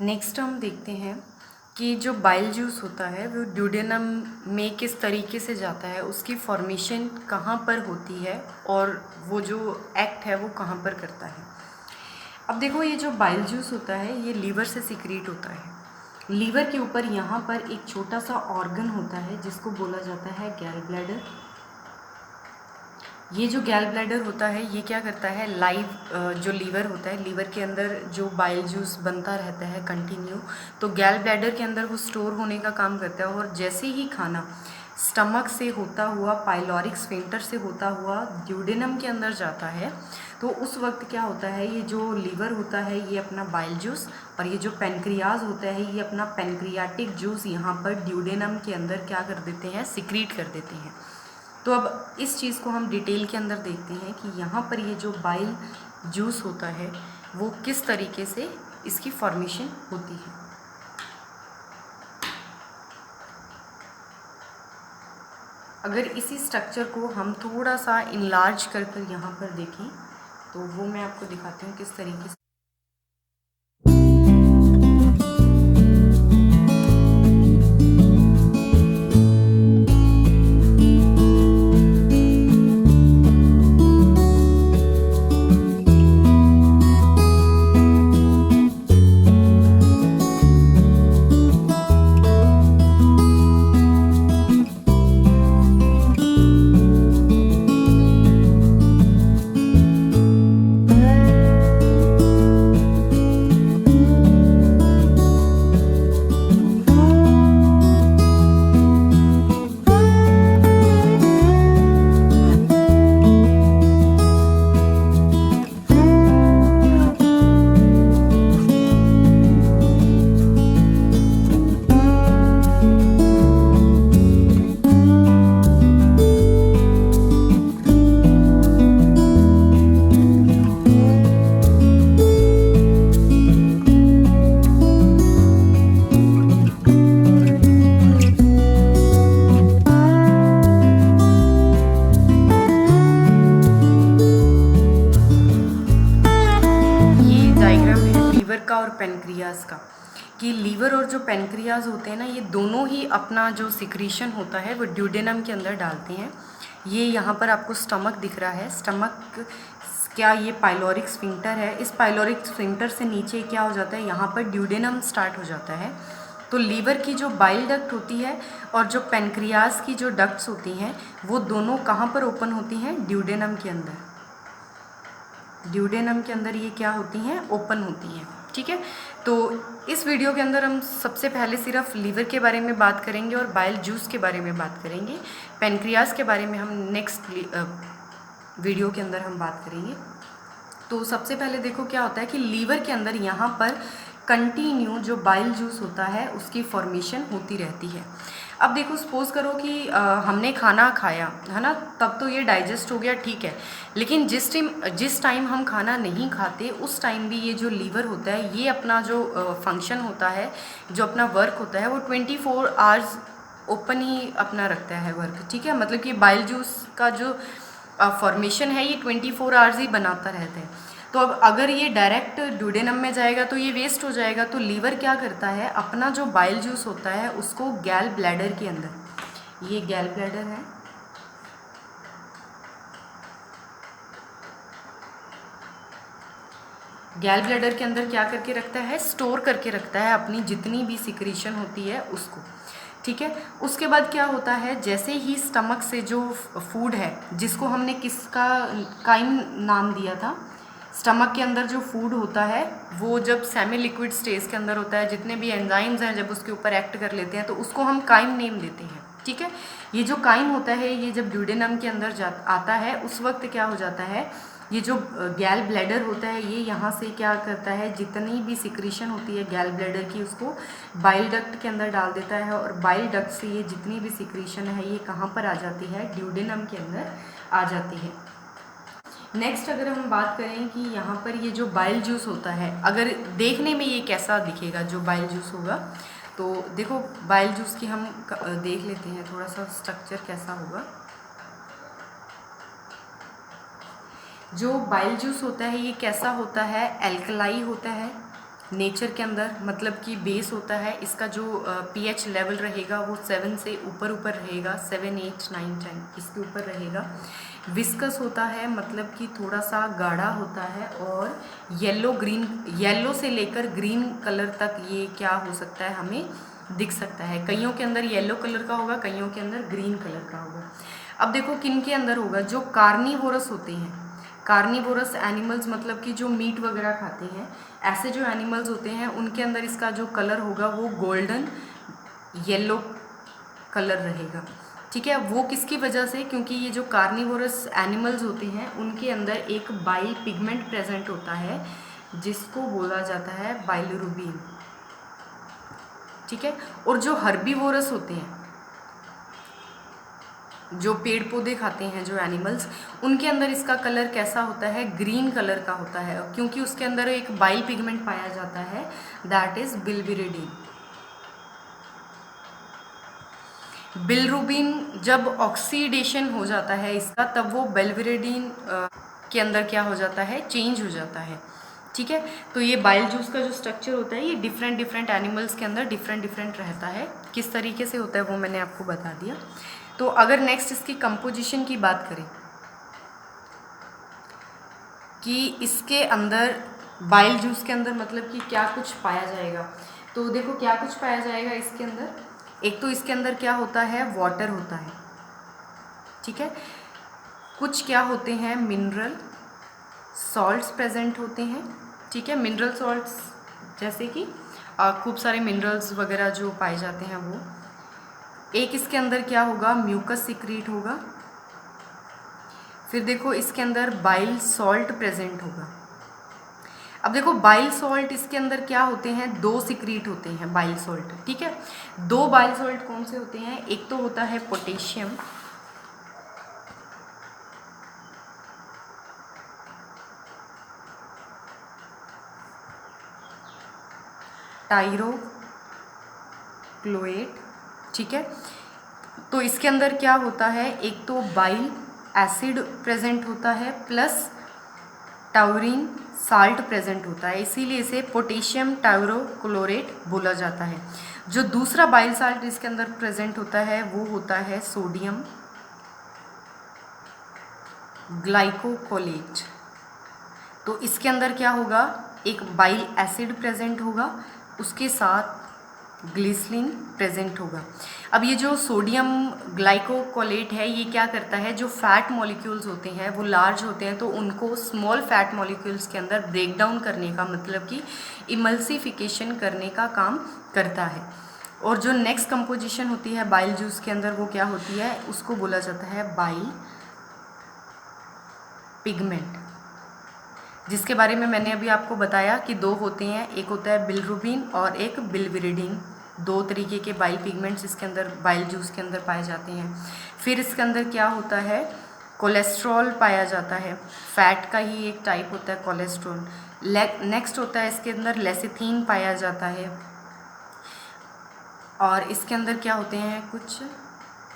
Next हम देखते हैं कि जो बाइल जूस होता है वो ड्यूडेनम में किस तरीके से जाता है, उसकी फॉर्मेशन कहाँ पर होती है और वो जो एक्ट है वो कहाँ पर करता है। अब देखो, ये जो बाइल जूस होता है ये लीवर से सिक्रीट होता है। लीवर के ऊपर यहाँ पर एक छोटा सा ऑर्गन होता है जिसको बोला जाता है गैल ब्लैडर। ये जो गैल ब्लैडर होता है ये क्या करता है, लाइव जो लीवर होता है, लीवर के अंदर जो बाइल जूस बनता रहता है कंटिन्यू, तो गैल ब्लैडर के अंदर वो स्टोर होने का काम करता है। और जैसे ही खाना स्टमक से होता हुआ, पाइलोरिक स्फिंक्टर से होता हुआ ड्यूडेनम के अंदर जाता है, तो उस वक्त क्या होता है, ये जो लीवर होता है ये अपना बाइल जूस और ये जो पेनक्रियाज होता है ये अपना पेनक्रियाटिक जूस यहाँ पर ड्यूडेनम के अंदर क्या कर देते हैं, सिक्रीट कर देते हैं। तो अब इस चीज़ को हम डिटेल के अंदर देखते हैं कि यहाँ पर ये जो बाइल जूस होता है वो किस तरीके से इसकी फॉर्मेशन होती है। अगर इसी स्ट्रक्चर को हम थोड़ा सा इनलार्ज कर कर यहाँ पर देखें तो वो मैं आपको दिखाती हूँ किस तरीके से। और पेनक्रियाज का, कि लीवर और जो पेनक्रियाज होते हैं ना, ये दोनों ही अपना जो सिक्रीशन होता है वो ड्यूडेनम के अंदर डालते हैं। ये यहाँ पर आपको स्टमक दिख रहा है। स्टमक क्या ये पाइलोरिक स्फिंक्टर है, इस पाइलोरिक स्फिंक्टर से नीचे क्या हो जाता है, यहाँ पर ड्यूडेनम स्टार्ट हो जाता है। तो लीवर की जो बाइल डक्ट होती है और जो पेनक्रियाज की जो डक्ट्स होती हैं वो दोनों कहाँ पर ओपन होती हैं, ड्यूडेनम के अंदर। ड्यूडेनम के अंदर ये क्या होती हैं, ओपन होती हैं। ठीक है, तो इस वीडियो के अंदर हम सबसे पहले सिर्फ लीवर के बारे में बात करेंगे और बाइल जूस के बारे में बात करेंगे। पेनक्रियाज के बारे में हम नेक्स्ट वीडियो के अंदर हम बात करेंगे। तो सबसे पहले देखो क्या होता है कि लीवर के अंदर यहाँ पर कंटिन्यू जो बाइल जूस होता है उसकी फॉर्मेशन होती रहती है। अब देखो, सपोज़ करो कि हमने खाना खाया है ना, तब तो ये डाइजेस्ट हो गया, ठीक है। लेकिन जिस टाइम हम खाना नहीं खाते उस टाइम भी ये जो लीवर होता है ये अपना जो फंक्शन होता है, जो अपना वर्क होता है वो 24 आवर्स ओपन ही अपना रखता है वर्क। ठीक है, मतलब कि बाइल जूस का जो फॉर्मेशन है ये 24 आवर्स ही बनाता रहता है। तो अब अगर ये डायरेक्ट ड्यूडेनम में जाएगा तो ये वेस्ट हो जाएगा। तो लीवर क्या करता है, अपना जो बाइल जूस होता है उसको गैल ब्लैडर के अंदर, ये गैल ब्लैडर है, गैल ब्लैडर के अंदर क्या करके रखता है, स्टोर करके रखता है अपनी जितनी भी सिक्रीशन होती है उसको। ठीक है, उसके बाद क्या होता है, जैसे ही स्टमक से जो फूड है जिसको हमने किसका काइम नाम दिया था, स्टमक के अंदर जो फूड होता है वो जब सेमी लिक्विड स्टेज के अंदर होता है, जितने भी एंजाइम्स हैं जब उसके ऊपर एक्ट कर लेते हैं तो उसको हम काइम नेम देते हैं। ठीक है, ये जो काइम होता है ये जब ड्यूडेनम के अंदर आता है उस वक्त क्या हो जाता है, ये जो गैल ब्लैडर होता है ये यहाँ से क्या करता है, जितनी भी सिक्रीशन होती है गैल ब्लैडर की उसको बाइल डक्ट के अंदर डाल देता है और बाइल डक्ट से ये जितनी भी सिक्रीशन है ये कहाँ पर आ जाती है, ड्यूडेनम के अंदर आ जाती है। नेक्स्ट अगर हम बात करें कि यहाँ पर ये जो बाइल जूस होता है, अगर देखने में ये कैसा दिखेगा जो बाइल जूस होगा, तो देखो बाइल जूस की हम देख लेते हैं थोड़ा सा स्ट्रक्चर कैसा होगा। जो बाइल जूस होता है ये कैसा होता है, एल्कलाई होता है। नेचर के अंदर, मतलब कि बेस होता है इसका जो पीएच लेवल रहेगा वो 7 से ऊपर ऊपर रहेगा, 7, 8, 9, 10 इसके ऊपर रहेगा। विस्कस होता है, मतलब कि थोड़ा सा गाढ़ा होता है, और येलो ग्रीन, येलो से लेकर ग्रीन कलर तक ये क्या हो सकता है, हमें दिख सकता है। कईयों के अंदर येलो कलर का होगा, कईयों के अंदर ग्रीन कलर का होगा। अब देखो किन के अंदर होगा, जो कार्निवोरस होते हैं, कार्निवोरस एनिमल्स मतलब कि जो मीट वगैरह खाते हैं, ऐसे जो एनिमल्स होते हैं उनके अंदर इसका जो कलर होगा वो गोल्डन येलो कलर रहेगा। ठीक है, वो किसकी वजह से, क्योंकि ये जो कार्निवोरस एनिमल्स होते हैं उनके अंदर एक बाइल पिगमेंट प्रेजेंट होता है जिसको बोला जाता है बाइलिरुबिन। ठीक है, और जो हर्बीवोरस होते हैं, जो पेड़ पौधे खाते हैं जो एनिमल्स, उनके अंदर इसका कलर कैसा होता है, ग्रीन कलर का होता है, क्योंकि उसके अंदर एक बाइल पिगमेंट पाया जाता है, दैट इज बिलबिरिडीन। बिलरुबिन जब ऑक्सीडेशन हो जाता है इसका, तब वो बिलबिरिडीन के अंदर क्या हो जाता है, चेंज हो जाता है। ठीक है, तो ये बाइल जूस का जो स्ट्रक्चर होता है ये डिफरेंट डिफरेंट एनिमल्स के अंदर डिफरेंट डिफरेंट रहता है। किस तरीके से होता है वो मैंने आपको बता दिया। तो अगर नेक्स्ट इसकी कंपोजिशन की बात करें कि इसके अंदर बाइल जूस के अंदर मतलब कि क्या कुछ पाया जाएगा, तो देखो क्या कुछ पाया जाएगा इसके अंदर। एक तो इसके अंदर क्या होता है, वाटर होता है। ठीक है, कुछ क्या होते हैं, मिनरल सॉल्ट्स प्रेजेंट होते हैं। ठीक है, मिनरल सॉल्ट्स जैसे कि खूब सारे मिनरल्स वगैरह जो पाए जाते हैं वो। एक इसके अंदर क्या होगा, म्यूकस सिक्रीट होगा। फिर देखो इसके अंदर बाइल सॉल्ट प्रेजेंट होगा। अब देखो बाइल सॉल्ट इसके अंदर क्या होते हैं, 2 सिक्रीट होते हैं बाइल सॉल्ट। ठीक है, 2 बाइल सॉल्ट कौन से होते हैं, एक तो होता है पोटेशियम, टाइरोक्लोएट। ठीक है, तो इसके अंदर क्या होता है, एक तो बाइल एसिड प्रेजेंट होता है प्लस टाउरिन साल्ट प्रेजेंट होता है, इसीलिए इसे पोटेशियम टाइरोक्लोरेट बोला जाता है। जो दूसरा बाइल साल्ट इसके अंदर प्रेजेंट होता है वो होता है सोडियम ग्लाइकोकोलेट। तो इसके अंदर क्या होगा, एक बाइल एसिड प्रेजेंट होगा, उसके साथ ग्लिसरीन प्रेजेंट होगा। अब ये जो सोडियम ग्लाइकोकोलेट है ये क्या करता है, जो फैट मॉलिक्यूल्स होते हैं वो लार्ज होते हैं तो उनको स्मॉल फैट मॉलिक्यूल्स के अंदर ब्रेक डाउन करने का, मतलब कि इमल्सिफिकेशन करने का काम करता है। और जो नेक्स्ट कंपोजिशन होती है बाइल जूस के अंदर वो क्या होती है, उसको बोला जाता है बाइल पिगमेंट, जिसके बारे में मैंने अभी आपको बताया कि 2 होते हैं, एक होता है बिलरुबिन और एक बिलबिरिडीन। 2 तरीके के बाइल पिगमेंट्स इसके अंदर बाइल जूस के अंदर पाए जाते हैं। फिर इसके अंदर क्या होता है, कोलेस्ट्रॉल पाया जाता है, फैट का ही एक टाइप होता है कोलेस्ट्रॉल। नेक्स्ट होता है इसके अंदर लेसिथीन पाया जाता है, और इसके अंदर क्या होते हैं कुछ,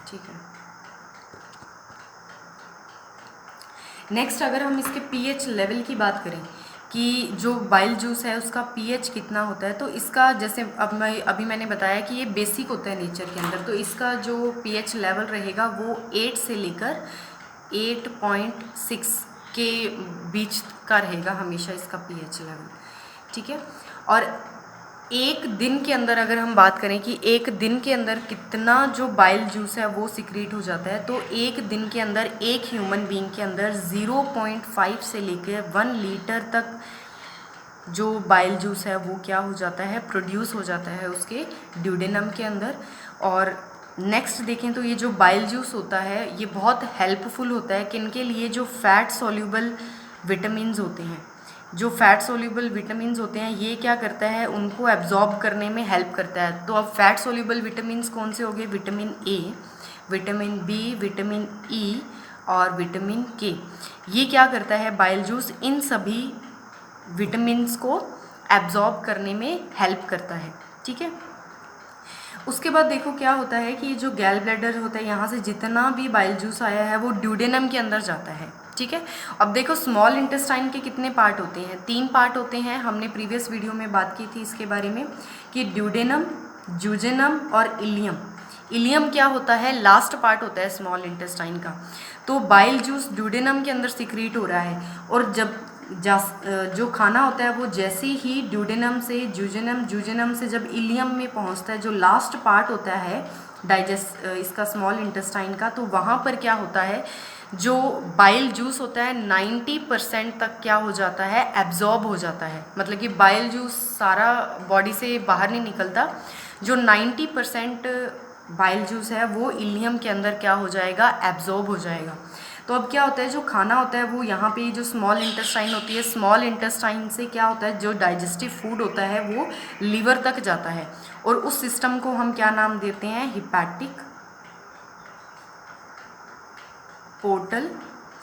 ठीक है। नेक्स्ट अगर हम इसके पीएच लेवल की बात करें कि जो बाइल जूस है उसका पीएच कितना होता है, तो इसका जैसे अभी मैंने बताया कि ये बेसिक होता है नेचर के अंदर, तो इसका जो पीएच लेवल रहेगा वो 8 से लेकर 8.6 के बीच का रहेगा हमेशा इसका पीएच लेवल। ठीक है, और एक दिन के अंदर अगर हम बात करें कि एक दिन के अंदर कितना जो बाइल जूस है वो सिक्रीट हो जाता है, तो एक दिन के अंदर एक ह्यूमन बीइंग के अंदर 0.5 से लेकर 1 लीटर तक जो बाइल जूस है वो क्या हो जाता है, प्रोड्यूस हो जाता है उसके ड्यूडेनम के अंदर। और नेक्स्ट देखें तो ये जो बाइल जूस होता है ये बहुत हेल्पफुल होता है किनके लिए, जो फैट सोल्यूबल विटामिन्स होते हैं। जो फैट सोल्यूबल विटामिन्स होते हैं ये क्या करता है, उनको एब्जॉर्ब करने में हेल्प करता है। तो अब फैट सोल्यूबल विटामिन्स कौन से हो गए, vitamin A, vitamin B, vitamin E और विटामिन के। ये क्या करता है बाइल जूस, इन सभी विटामिन्स को एब्जॉर्ब करने में हेल्प करता है। ठीक है, उसके बाद देखो क्या होता है कि जो गैल ब्लैडर होता है, यहाँ से जितना भी बाइल जूस आया है वो ड्यूडेनम के अंदर जाता है। ठीक है। अब देखो स्मॉल इंटेस्टाइन के कितने पार्ट होते हैं, 3 पार्ट होते हैं। हमने प्रीवियस वीडियो में बात की थी इसके बारे में कि ड्यूडेनम, जूजेनम और इलियम। इलियम क्या होता है, लास्ट पार्ट होता है स्मॉल इंटेस्टाइन का। तो बाइल जूस ड्यूडेनम के अंदर सिक्रीट हो रहा है, और जब जो खाना होता है वो जैसे ही ड्यूडेनम से जूजेनम से जब इलियम में पहुंचता है, जो लास्ट पार्ट होता है डाइजेस्ट इसका स्मॉल इंटेस्टाइन का, तो वहाँ पर क्या होता है, जो बाइल जूस होता है 90% तक क्या हो जाता है, एब्जॉर्ब हो जाता है। मतलब कि बाइल जूस सारा बॉडी से बाहर नहीं निकलता, जो 90% बाइल जूस है वो इलियम के अंदर क्या हो जाएगा, एब्जॉर्ब हो जाएगा। तो अब क्या होता है, जो खाना होता है वो यहाँ पे जो स्मॉल इंटेस्टाइन होती है, स्मॉल इंटेस्टाइन से क्या होता है, जो डाइजेस्टिव फूड होता है वो लीवर तक जाता है, और उस सिस्टम को हम क्या नाम देते हैं, हिपैटिक पोर्टल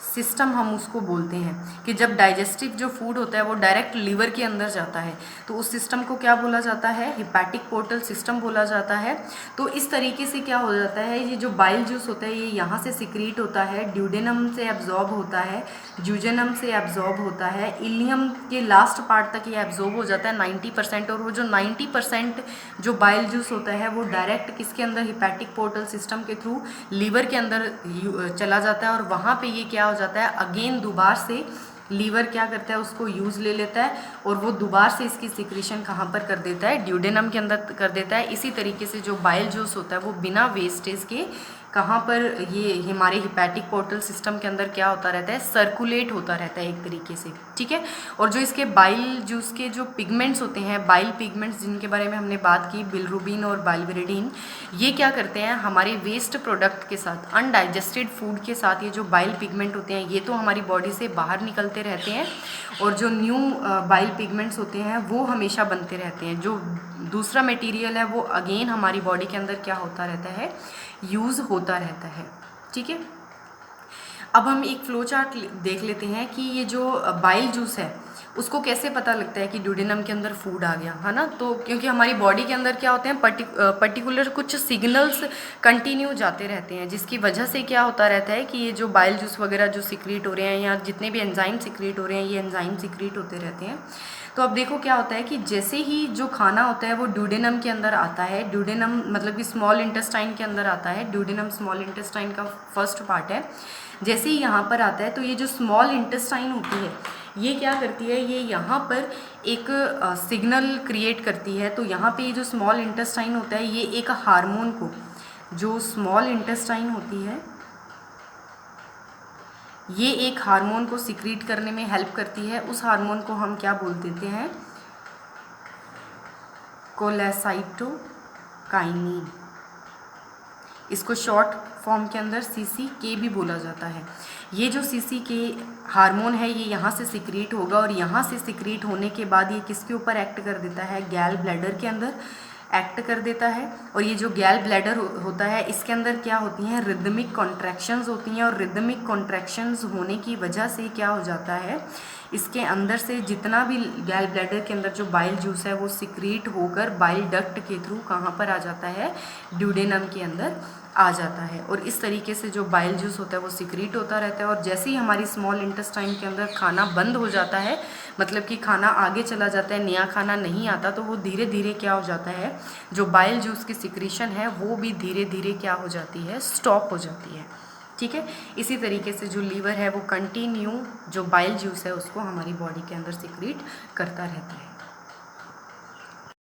सिस्टम हम उसको बोलते हैं। कि जब डाइजेस्टिव जो फूड होता है वो डायरेक्ट लीवर के अंदर जाता है, तो उस सिस्टम को क्या बोला जाता है, हिपैटिक पोर्टल सिस्टम बोला जाता है। तो इस तरीके से क्या हो जाता है, ये जो बाइल जूस होता है ये यहाँ से सिक्रीट होता है, ड्यूडेनम से एब्जॉर्ब होता है, जूजेनम से एब्जॉर्ब होता है, इलियम के लास्ट पार्ट तक ये एब्जॉर्ब हो जाता है 90%। और वो जो 90% जो बाइल जूस होता है वो डायरेक्ट किसके अंदर, हिपैटिक पोर्टल सिस्टम के थ्रू लीवर के अंदर चला जाता है, और वहाँ पे ये क्या हो जाता है, अगेन दोबारा से लीवर क्या करता है, उसको यूज़ ले लेता है, और वो दोबारा से इसकी सिक्रीशन कहाँ पर कर देता है, ड्यूडेनम के अंदर कर देता है। इसी तरीके से जो बाइल जूस होता है वो बिना वेस्टेज के कहाँ पर, ये हमारे हिपैटिक पोर्टल सिस्टम के अंदर क्या होता रहता है, सर्कुलेट होता रहता है एक तरीके से, ठीक है। और जो इसके बाइल जूस के जो पिगमेंट्स होते हैं, बाइल पिगमेंट्स जिनके बारे में हमने बात की, बिलिरुबिन और बाइलविरिडीन, ये क्या करते हैं, हमारे वेस्ट प्रोडक्ट के साथ, अनडाइजेस्टेड फूड के साथ, ये जो बाइल पिगमेंट होते हैं ये तो हमारी बॉडी से बाहर निकलते रहते हैं, और जो न्यू बाइल पिगमेंट्स होते हैं वो हमेशा बनते रहते हैं। जो दूसरा मटेरियल है वो अगेन हमारी बॉडी के अंदर क्या होता रहता है, यूज़ होता रहता है, ठीक है। अब हम एक फ्लो चार्ट देख लेते हैं कि ये जो बाइल जूस है उसको कैसे पता लगता है कि ड्यूडेनम के अंदर फूड आ गया, है ना। तो क्योंकि हमारी बॉडी के अंदर क्या होते हैं, पर्टिकुलर कुछ सिग्नल्स कंटिन्यू जाते रहते हैं, जिसकी वजह से क्या होता रहता है कि ये जो बाइल जूस वगैरह जो सिक्रीट हो रहे हैं, या जितने भी एंजाइम सिक्रीट हो रहे हैं, ये एंजाइम सिक्रीट होते रहते हैं। तो अब देखो क्या होता है कि जैसे ही जो खाना होता है वो ड्यूडेनम के अंदर आता है, ड्यूडेनम मतलब कि स्मॉल इंटेस्टाइन के अंदर आता है, ड्यूडेनम स्मॉल इंटेस्टाइन का फर्स्ट पार्ट है। जैसे ही यहाँ पर आता है तो ये जो स्मॉल इंटेस्टाइन होती है ये क्या करती है, ये यहाँ पर एक सिग्नल क्रिएट करती है। तो यहाँ पे ये जो स्मॉल इंटेस्टाइन होता है ये एक हार्मोन को, जो स्मॉल इंटेस्टाइन होती है ये एक हार्मोन को सिक्रीट करने में हेल्प करती है। उस हार्मोन को हम क्या बोल देते हैं, कोलेसाइटोकाइनिन। इसको शॉर्ट फॉर्म के अंदर CCK भी बोला जाता है। ये जो CCK हार्मोन है ये यहाँ से सिक्रीट होगा, और यहाँ से सिक्रीट होने के बाद ये किसके ऊपर एक्ट कर देता है, गैल ब्लैडर के अंदर एक्ट कर देता है। और ये जो गैल ब्लैडर होता है इसके अंदर क्या होती हैं, रिदमिक कॉन्ट्रैक्शंस होती हैं, और रिदमिक कॉन्ट्रैक्शंस होने की वजह से क्या हो जाता है, इसके अंदर से जितना भी गैल ब्लैडर के अंदर जो बाइल जूस है वो सिक्रीट होकर बाइल डक्ट के थ्रू कहाँ पर आ जाता है, ड्यूडेनम के अंदर आ जाता है। और इस तरीके से जो बाइल जूस होता है वो सिक्रीट होता रहता है। और जैसे ही हमारी स्मॉल इंटेस्टाइन के अंदर खाना बंद हो जाता है, मतलब कि खाना आगे चला जाता है, नया खाना नहीं आता, तो वो धीरे धीरे क्या हो जाता है, जो बाइल जूस की सिक्रीशन है वो भी धीरे धीरे क्या हो जाती है, स्टॉप हो जाती है, ठीक है। इसी तरीके से जो लीवर है वो कंटिन्यू जो बाइल जूस है उसको हमारी बॉडी के अंदर सिक्रीट करता रहता है।